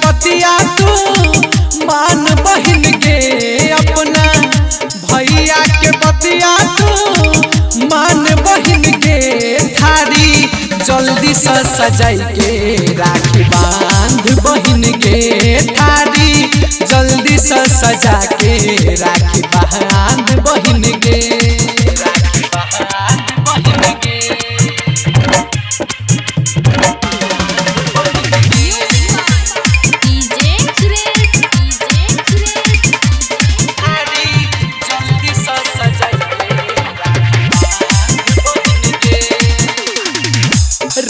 बतिया तू मान बहिन के अपना भैया के बतिया तू मान बहिन के थारी जल्दी से सजाई के राखी बांध बहिन के थारी जल्दी से सजा के राखी बांध बहिन के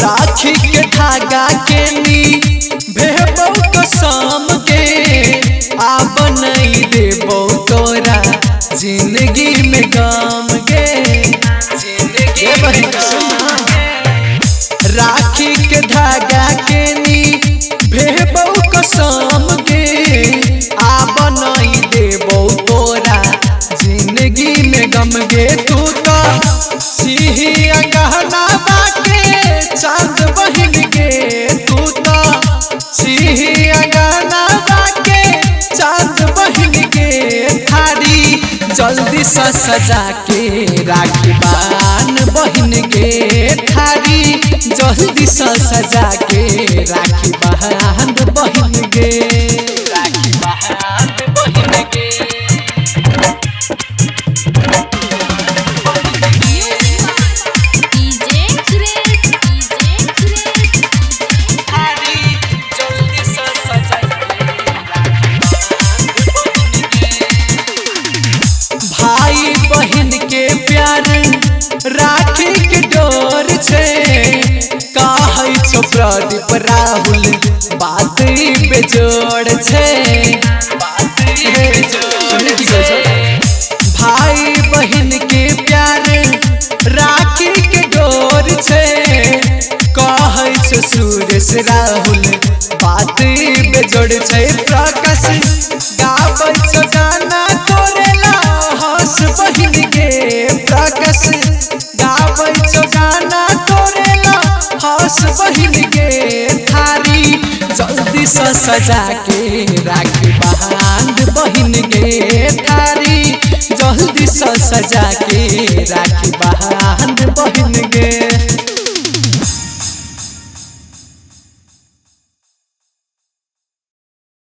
राखी के धागा के नी भेबो कसम के आ बनई देबो तोरा जिंदगी में गम के राखी के धागा के नी भेबो कसम के आ बनई देबो तोरा जिंदगी में गम के तू तो सिहिया गहना बाके चांद बहिन के तू तो सिहिया गाना बाके चांद बहिन के थारी जल्दी से सजा के राखी बांध बहिन के थारी जल्दी से सजा के राखी बांध बहिन के राखी बांध बहिन के भाई बहन के प्यार राखी के डोर छे कहै छो प्रदीप राहुल बात बेजोड़ छे भाई बहन के प्यार राखी के डोर छे कहै छो सुरेश राहुल बात बेजोड़ छे प्रकाश गाबै छो गाना तोरेला हंस बहिन के प्रकाश गाबै छो गाना तोरेला हंस बहिन के थारी जल्दी से सजा के राखी बांध बहिन के थारी जल्दी से सजा के राखी बांध बहिन के।